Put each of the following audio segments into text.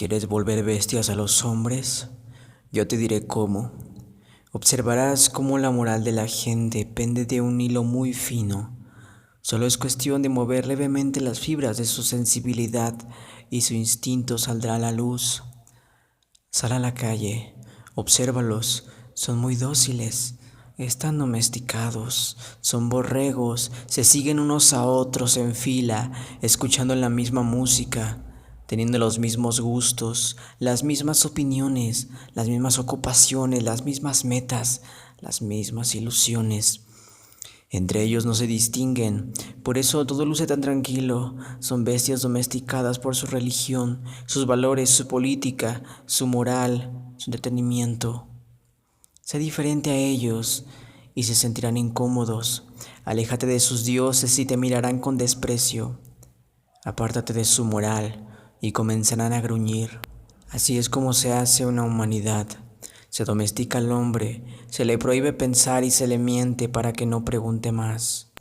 ¿Quieres volver bestias a los hombres? Yo te diré cómo. Observarás cómo la moral de la gente pende de un hilo muy fino. Solo es cuestión de mover levemente las fibras de su sensibilidad y su instinto saldrá a la luz. Sal a la calle, obsérvalos, son muy dóciles, están domesticados, son borregos, se siguen unos a otros en fila, escuchando la misma música, teniendo los mismos gustos, las mismas opiniones, las mismas ocupaciones, las mismas metas, las mismas ilusiones. Entre ellos no se distinguen, por eso todo luce tan tranquilo. Son bestias domesticadas por su religión, sus valores, su política, su moral, su entretenimiento. Sé diferente a ellos y se sentirán incómodos. Aléjate de sus dioses y te mirarán con desprecio. Apártate de su moral y comenzarán a gruñir. Así es como se hace una humanidad. Se domestica al hombre, se le prohíbe pensar y se le miente para que no pregunte más.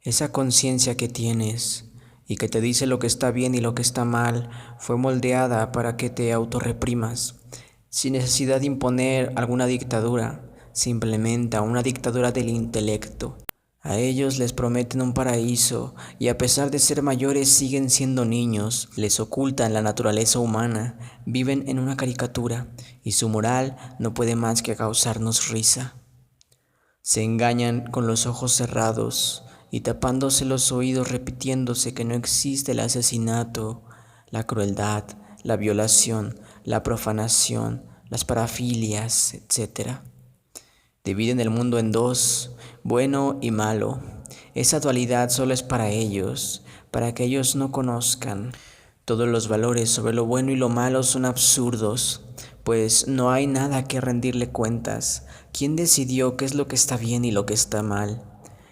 Esa conciencia que tienes y que te dice lo que está bien y lo que está mal fue moldeada para que te autorreprimas. Sin necesidad de imponer alguna dictadura, se implementa una dictadura del intelecto. A ellos les prometen un paraíso y a pesar de ser mayores siguen siendo niños, les ocultan la naturaleza humana, viven en una caricatura y su moral no puede más que causarnos risa. Se engañan con los ojos cerrados y tapándose los oídos repitiéndose que no existe el asesinato, la crueldad, la violación, la profanación, las parafilias, etc. Dividen el mundo en dos, bueno y malo. Esa dualidad solo es para ellos, para que ellos no conozcan. Todos los valores sobre lo bueno y lo malo son absurdos, pues no hay nada que rendirle cuentas. ¿Quién decidió qué es lo que está bien y lo que está mal?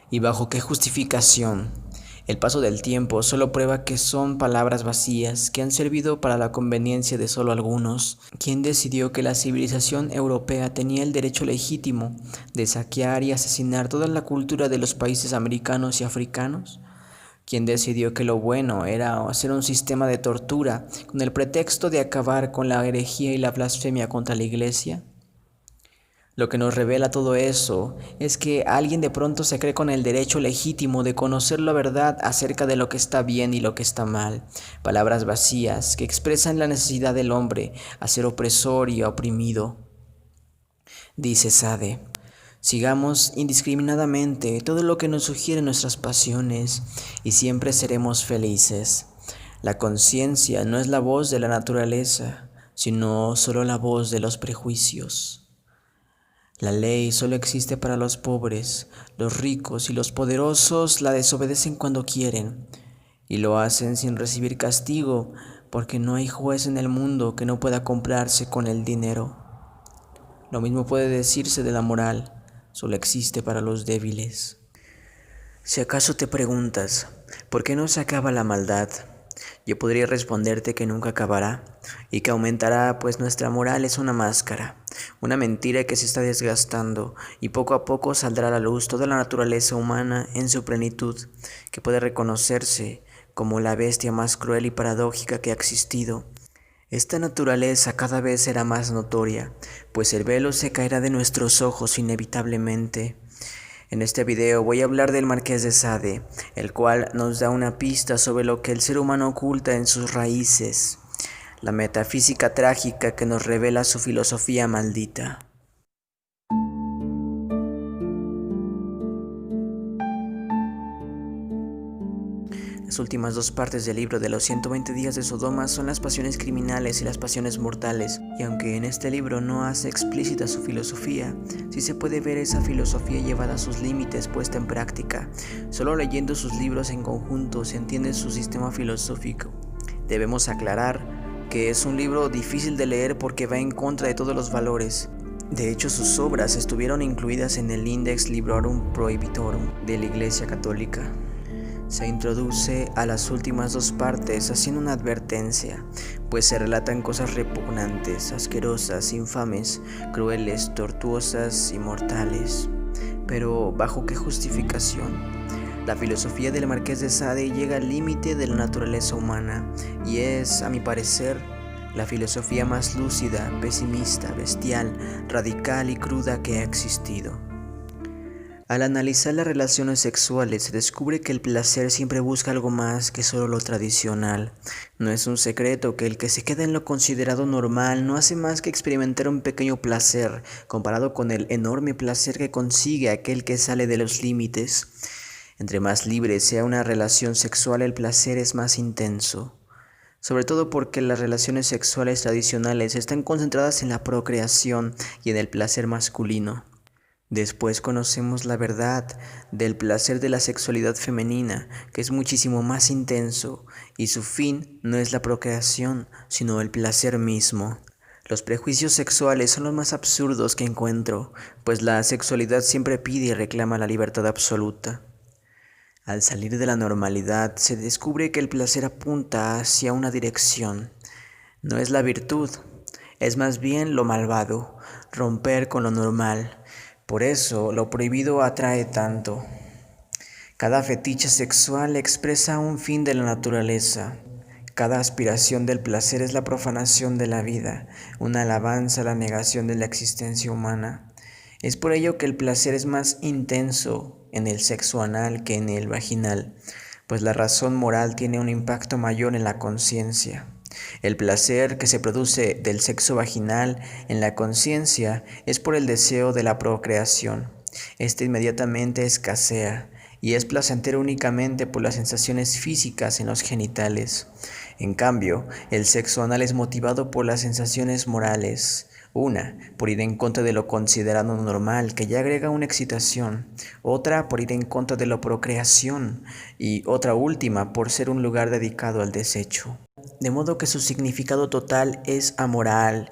¿Y bajo qué justificación? El paso del tiempo solo prueba que son palabras vacías que han servido para la conveniencia de solo algunos. ¿Quién decidió que la civilización europea tenía el derecho legítimo de saquear y asesinar toda la cultura de los países americanos y africanos? ¿Quién decidió que lo bueno era hacer un sistema de tortura con el pretexto de acabar con la herejía y la blasfemia contra la Iglesia? Lo que nos revela todo eso es que alguien de pronto se cree con el derecho legítimo de conocer la verdad acerca de lo que está bien y lo que está mal. Palabras vacías que expresan la necesidad del hombre a ser opresor y oprimido. Dice Sade: sigamos indiscriminadamente todo lo que nos sugieren nuestras pasiones y siempre seremos felices. La conciencia no es la voz de la naturaleza, sino solo la voz de los prejuicios. La ley solo existe para los pobres, los ricos y los poderosos la desobedecen cuando quieren, y lo hacen sin recibir castigo, porque no hay juez en el mundo que no pueda comprarse con el dinero. Lo mismo puede decirse de la moral, solo existe para los débiles. Si acaso te preguntas, ¿por qué no se acaba la maldad? Yo podría responderte que nunca acabará y que aumentará, pues nuestra moral es una máscara, una mentira que se está desgastando y poco a poco saldrá a la luz toda la naturaleza humana en su plenitud, que puede reconocerse como la bestia más cruel y paradójica que ha existido. Esta naturaleza cada vez será más notoria, pues el velo se caerá de nuestros ojos inevitablemente. En este video voy a hablar del Marqués de Sade, el cual nos da una pista sobre lo que el ser humano oculta en sus raíces, la metafísica trágica que nos revela su filosofía maldita. Las últimas dos partes del libro de los 120 días de Sodoma son las pasiones criminales y las pasiones mortales, y aunque en este libro no hace explícita su filosofía, sí se puede ver esa filosofía llevada a sus límites puesta en práctica. Solo leyendo sus libros en conjunto se entiende su sistema filosófico. Debemos aclarar que es un libro difícil de leer porque va en contra de todos los valores. De hecho, sus obras estuvieron incluidas en el Index Librorum Prohibitorum de la Iglesia Católica. Se introduce a las últimas dos partes haciendo una advertencia, pues se relatan cosas repugnantes, asquerosas, infames, crueles, tortuosas y mortales. Pero, ¿bajo qué justificación? La filosofía del Marqués de Sade llega al límite de la naturaleza humana y es, a mi parecer, la filosofía más lúcida, pesimista, bestial, radical y cruda que ha existido. Al analizar las relaciones sexuales se descubre que el placer siempre busca algo más que solo lo tradicional. No es un secreto que el que se queda en lo considerado normal no hace más que experimentar un pequeño placer, comparado con el enorme placer que consigue aquel que sale de los límites. Entre más libre sea una relación sexual, el placer es más intenso. Sobre todo porque las relaciones sexuales tradicionales están concentradas en la procreación y en el placer masculino. Después conocemos la verdad del placer de la sexualidad femenina, que es muchísimo más intenso, y su fin no es la procreación, sino el placer mismo. Los prejuicios sexuales son los más absurdos que encuentro, pues la sexualidad siempre pide y reclama la libertad absoluta. Al salir de la normalidad, se descubre que el placer apunta hacia una dirección. No es la virtud, es más bien lo malvado, romper con lo normal. Por eso, lo prohibido atrae tanto. Cada fetiche sexual expresa un fin de la naturaleza. Cada aspiración del placer es la profanación de la vida, una alabanza a la negación de la existencia humana. Es por ello que el placer es más intenso en el sexo anal que en el vaginal, pues la razón moral tiene un impacto mayor en la conciencia. El placer que se produce del sexo vaginal en la conciencia es por el deseo de la procreación. Este inmediatamente escasea y es placentero únicamente por las sensaciones físicas en los genitales. En cambio, el sexo anal es motivado por las sensaciones morales. Una, por ir en contra de lo considerado normal, que ya agrega una excitación. Otra, por ir en contra de la procreación. Y otra última, por ser un lugar dedicado al desecho. De modo que su significado total es amoral,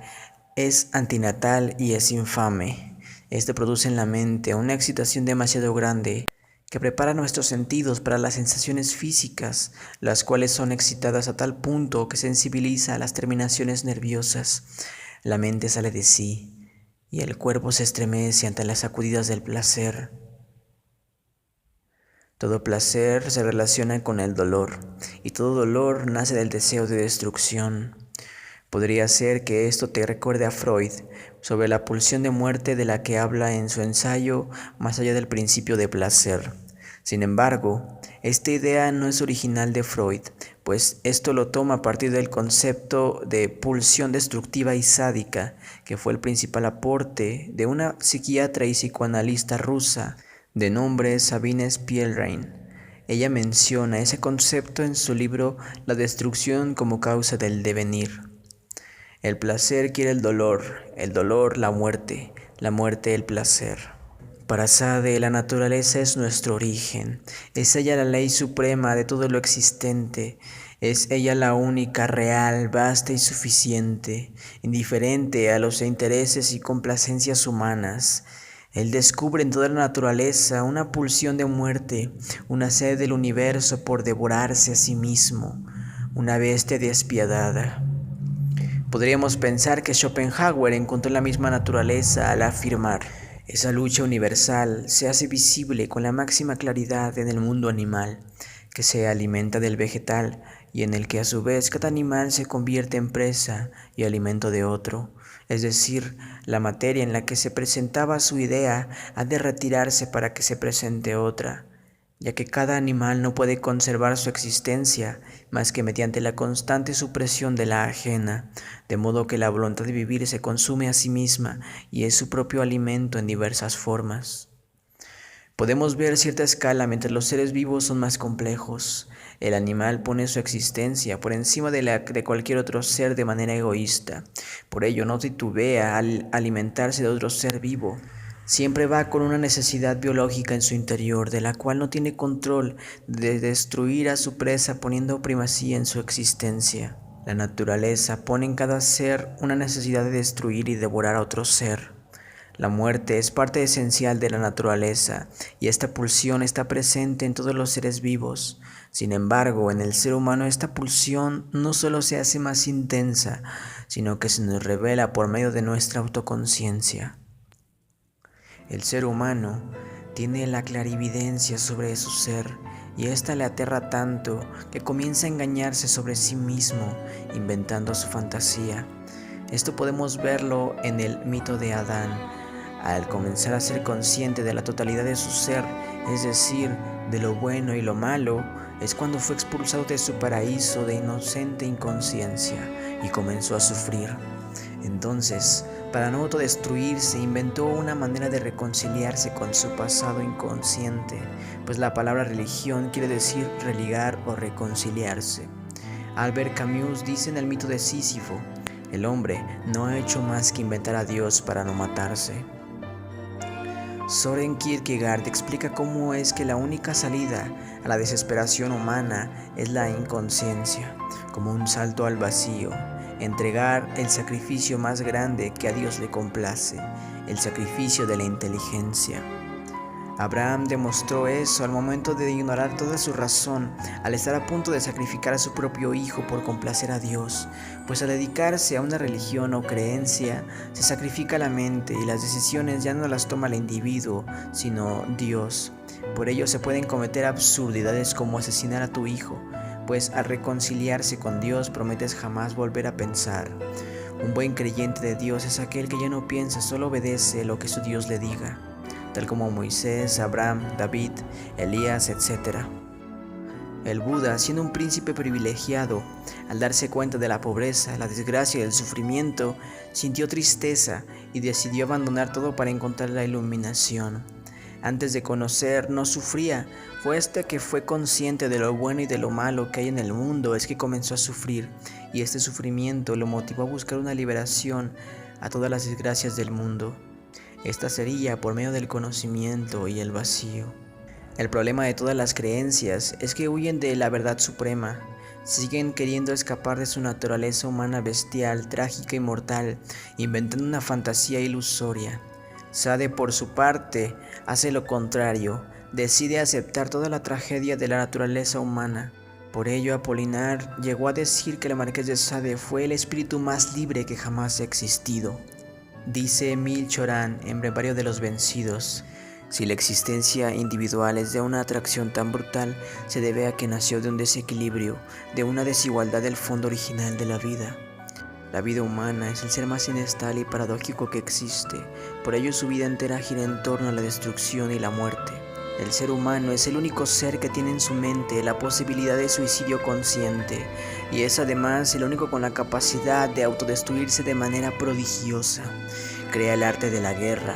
es antinatal y es infame. Este produce en la mente una excitación demasiado grande que prepara nuestros sentidos para las sensaciones físicas, las cuales son excitadas a tal punto que sensibiliza a las terminaciones nerviosas. La mente sale de sí y el cuerpo se estremece ante las sacudidas del placer. Todo placer se relaciona con el dolor, y todo dolor nace del deseo de destrucción. Podría ser que esto te recuerde a Freud sobre la pulsión de muerte de la que habla en su ensayo Más allá del principio de placer. Sin embargo, esta idea no es original de Freud, pues esto lo toma a partir del concepto de pulsión destructiva y sádica, que fue el principal aporte de una psiquiatra y psicoanalista rusa, de nombre Sabine Spielrein. Ella menciona ese concepto en su libro La destrucción como causa del devenir. El placer quiere el dolor la muerte el placer. Para Sade, la naturaleza es nuestro origen, es ella la ley suprema de todo lo existente, es ella la única, real, vasta y suficiente, indiferente a los intereses y complacencias humanas. Él descubre en toda la naturaleza una pulsión de muerte, una sed del universo por devorarse a sí mismo, una bestia despiadada. Podríamos pensar que Schopenhauer encontró la misma naturaleza al afirmar: esa lucha universal se hace visible con la máxima claridad en el mundo animal, que se alimenta del vegetal y en el que a su vez cada animal se convierte en presa y alimento de otro. Es decir, la materia en la que se presentaba su idea ha de retirarse para que se presente otra, ya que cada animal no puede conservar su existencia más que mediante la constante supresión de la ajena, de modo que la voluntad de vivir se consume a sí misma y es su propio alimento en diversas formas. Podemos ver cierta escala mientras los seres vivos son más complejos. El animal pone su existencia por encima de la de cualquier otro ser de manera egoísta. Por ello no titubea al alimentarse de otro ser vivo. Siempre va con una necesidad biológica en su interior, de la cual no tiene control, de destruir a su presa poniendo primacía en su existencia. La naturaleza pone en cada ser una necesidad de destruir y devorar a otro ser. La muerte es parte esencial de la naturaleza y esta pulsión está presente en todos los seres vivos. Sin embargo, en el ser humano esta pulsión no solo se hace más intensa, sino que se nos revela por medio de nuestra autoconciencia. El ser humano tiene la clarividencia sobre su ser y ésta le aterra tanto que comienza a engañarse sobre sí mismo, inventando su fantasía. Esto podemos verlo en el mito de Adán. Al comenzar a ser consciente de la totalidad de su ser, es decir, de lo bueno y lo malo, es cuando fue expulsado de su paraíso de inocente inconsciencia y comenzó a sufrir. Entonces, para no autodestruirse, inventó una manera de reconciliarse con su pasado inconsciente, pues la palabra religión quiere decir religar o reconciliarse. Albert Camus dice en el mito de Sísifo: el hombre no ha hecho más que inventar a Dios para no matarse. Søren Kierkegaard explica cómo es que la única salida a la desesperación humana es la inconsciencia, como un salto al vacío, entregar el sacrificio más grande que a Dios le complace, el sacrificio de la inteligencia. Abraham demostró eso al momento de ignorar toda su razón, al estar a punto de sacrificar a su propio hijo por complacer a Dios, pues al dedicarse a una religión o creencia, se sacrifica la mente y las decisiones ya no las toma el individuo, sino Dios. Por ello se pueden cometer absurdidades como asesinar a tu hijo, pues al reconciliarse con Dios prometes jamás volver a pensar. Un buen creyente de Dios es aquel que ya no piensa, solo obedece lo que su Dios le diga, tal como Moisés, Abraham, David, Elías, etc. El Buda, siendo un príncipe privilegiado, al darse cuenta de la pobreza, la desgracia y el sufrimiento, sintió tristeza y decidió abandonar todo para encontrar la iluminación. Antes de conocer, no sufría. Fue hasta que fue consciente de lo bueno y de lo malo que hay en el mundo es que comenzó a sufrir, y este sufrimiento lo motivó a buscar una liberación a todas las desgracias del mundo. Esta sería por medio del conocimiento y el vacío. El problema de todas las creencias es que huyen de la verdad suprema. Siguen queriendo escapar de su naturaleza humana bestial, trágica y mortal, inventando una fantasía ilusoria. Sade, por su parte, hace lo contrario, decide aceptar toda la tragedia de la naturaleza humana. Por ello, Apolinar llegó a decir que el Marqués de Sade fue el espíritu más libre que jamás ha existido. Dice Émile Cioran en Breviario de los Vencidos: si la existencia individual es de una atracción tan brutal, se debe a que nació de un desequilibrio, de una desigualdad del fondo original de la vida. La vida humana es el ser más inestable y paradójico que existe, por ello su vida entera gira en torno a la destrucción y la muerte. El ser humano es el único ser que tiene en su mente la posibilidad de suicidio consciente, y es además el único con la capacidad de autodestruirse de manera prodigiosa. Crea el arte de la guerra,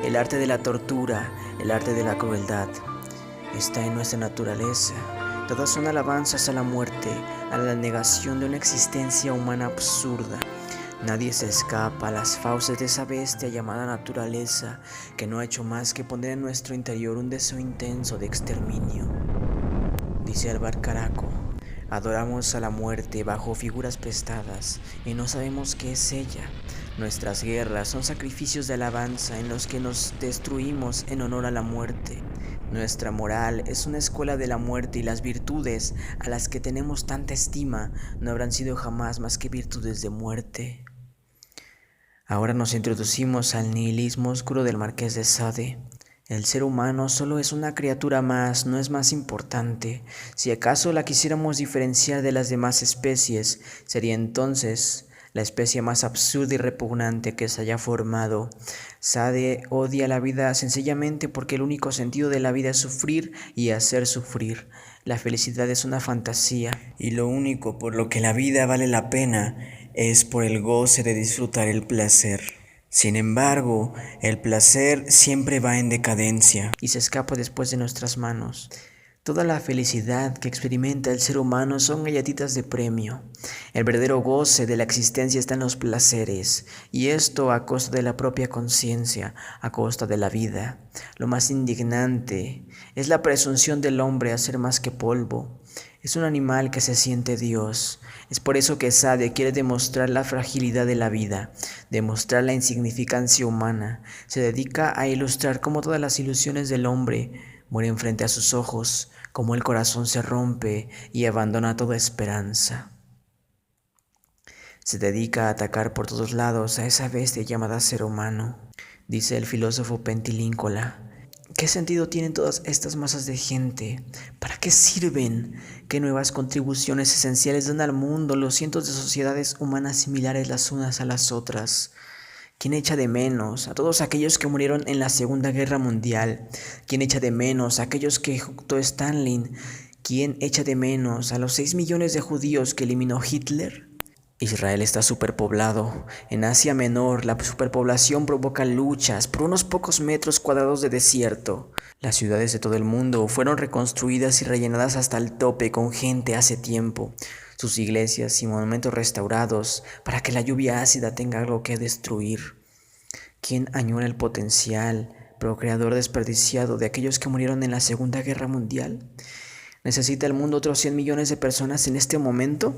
el arte de la tortura, el arte de la crueldad. Está en nuestra naturaleza. Todas son alabanzas a la muerte, a la negación de una existencia humana absurda. Nadie se escapa a las fauces de esa bestia llamada naturaleza, que no ha hecho más que poner en nuestro interior un deseo intenso de exterminio. Dice Alvar Caraco: adoramos a la muerte bajo figuras prestadas y no sabemos qué es ella. Nuestras guerras son sacrificios de alabanza en los que nos destruimos en honor a la muerte. Nuestra moral es una escuela de la muerte y las virtudes a las que tenemos tanta estima no habrán sido jamás más que virtudes de muerte. Ahora nos introducimos al nihilismo oscuro del Marqués de Sade. El ser humano solo es una criatura más, no es más importante. Si acaso la quisiéramos diferenciar de las demás especies, sería entonces la especie más absurda y repugnante que se haya formado. Sade odia la vida sencillamente porque el único sentido de la vida es sufrir y hacer sufrir. La felicidad es una fantasía, y lo único por lo que la vida vale la pena es por el goce de disfrutar el placer. Sin embargo, el placer siempre va en decadencia y se escapa después de nuestras manos. Toda la felicidad que experimenta el ser humano son galletitas de premio. El verdadero goce de la existencia está en los placeres, y esto a costa de la propia conciencia, a costa de la vida. Lo más indignante es la presunción del hombre a ser más que polvo. Es un animal que se siente Dios. Es por eso que Sade quiere demostrar la fragilidad de la vida, demostrar la insignificancia humana. Se dedica a ilustrar cómo todas las ilusiones del hombre mueren frente a sus ojos, cómo el corazón se rompe y abandona toda esperanza. Se dedica a atacar por todos lados a esa bestia llamada ser humano. Dice el filósofo Pentilíncola: ¿Qué sentido tienen todas estas masas de gente? ¿Para qué sirven? ¿Qué nuevas contribuciones esenciales dan al mundo los cientos de sociedades humanas similares las unas a las otras? ¿Quién echa de menos a todos aquellos que murieron en la Segunda Guerra Mundial? ¿Quién echa de menos a aquellos que ejecutó Stalin? ¿Quién echa de menos a los 6 millones de judíos que eliminó Hitler? Israel está superpoblado. En Asia Menor, la superpoblación provoca luchas por unos pocos metros cuadrados de desierto. Las ciudades de todo el mundo fueron reconstruidas y rellenadas hasta el tope con gente hace tiempo. Sus iglesias y monumentos restaurados para que la lluvia ácida tenga algo que destruir. ¿Quién añora el potencial procreador desperdiciado de aquellos que murieron en la Segunda Guerra Mundial? ¿Necesita el mundo otros 100 millones de personas en este momento?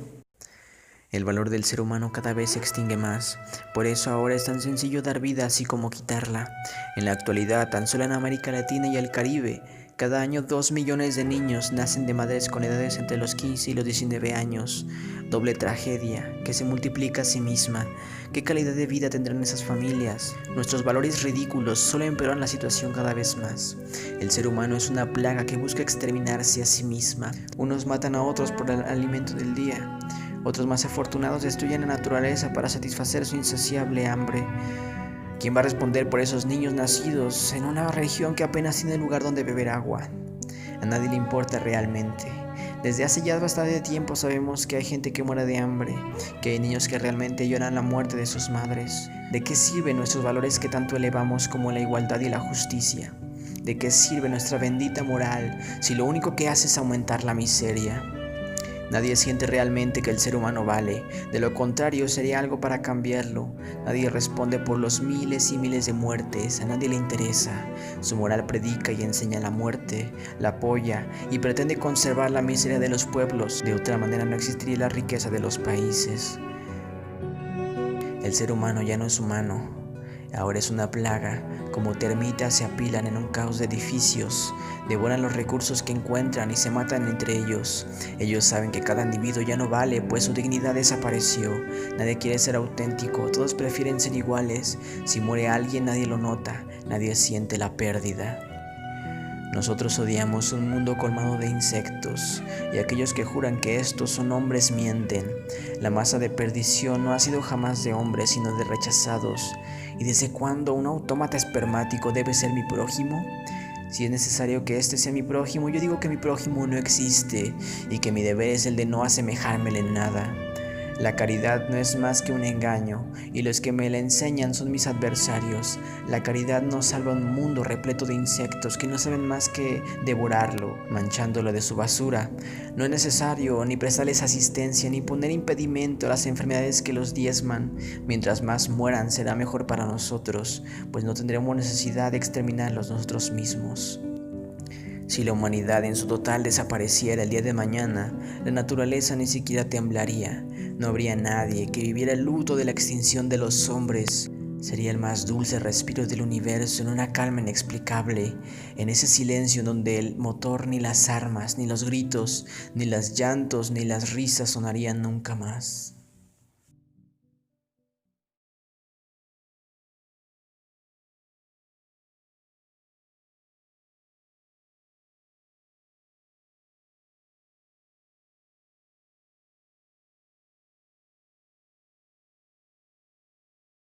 El valor del ser humano cada vez se extingue más, por eso ahora es tan sencillo dar vida así como quitarla. En la actualidad, tan solo en América Latina y el Caribe, cada año 2 millones de niños nacen de madres con edades entre los 15 y los 19 años. Doble tragedia, que se multiplica a sí misma. ¿Qué calidad de vida tendrán esas familias? Nuestros valores ridículos solo empeoran la situación cada vez más. El ser humano es una plaga que busca exterminarse a sí misma. Unos matan a otros por el alimento del día. Otros más afortunados destruyen la naturaleza para satisfacer su insaciable hambre. ¿Quién va a responder por esos niños nacidos en una región que apenas tiene lugar donde beber agua? A nadie le importa realmente. Desde hace ya bastante tiempo sabemos que hay gente que muere de hambre, que hay niños que realmente lloran la muerte de sus madres. ¿De qué sirven nuestros valores que tanto elevamos como la igualdad y la justicia? ¿De qué sirve nuestra bendita moral si lo único que hace es aumentar la miseria? Nadie siente realmente que el ser humano vale, de lo contrario sería algo para cambiarlo. Nadie responde por los miles y miles de muertes, a nadie le interesa. Su moral predica y enseña la muerte, la apoya y pretende conservar la miseria de los pueblos. De otra manera no existiría la riqueza de los países. El ser humano ya no es humano. Ahora es una plaga, como termitas se apilan en un caos de edificios, devoran los recursos que encuentran y se matan entre ellos. Ellos saben que cada individuo ya no vale, pues su dignidad desapareció. Nadie quiere ser auténtico, todos prefieren ser iguales. Si muere alguien nadie lo nota, nadie siente la pérdida. Nosotros odiamos un mundo colmado de insectos, y aquellos que juran que estos son hombres mienten. La masa de perdición no ha sido jamás de hombres, sino de rechazados. ¿Y desde cuándo un autómata espermático debe ser mi prójimo? Si es necesario que este sea mi prójimo, yo digo que mi prójimo no existe, y que mi deber es el de no asemejármele en nada. La caridad no es más que un engaño, y los que me la enseñan son mis adversarios. La caridad no salva un mundo repleto de insectos que no saben más que devorarlo, manchándolo de su basura. No es necesario ni prestarles asistencia ni poner impedimento a las enfermedades que los diezman. Mientras más mueran será mejor para nosotros, pues no tendremos necesidad de exterminarlos nosotros mismos. Si la humanidad en su total desapareciera el día de mañana, la naturaleza ni siquiera temblaría. No habría nadie que viviera el luto de la extinción de los hombres. Sería el más dulce respiro del universo en una calma inexplicable, en ese silencio donde el motor, ni las armas, ni los gritos, ni los llantos, ni las risas sonarían nunca más.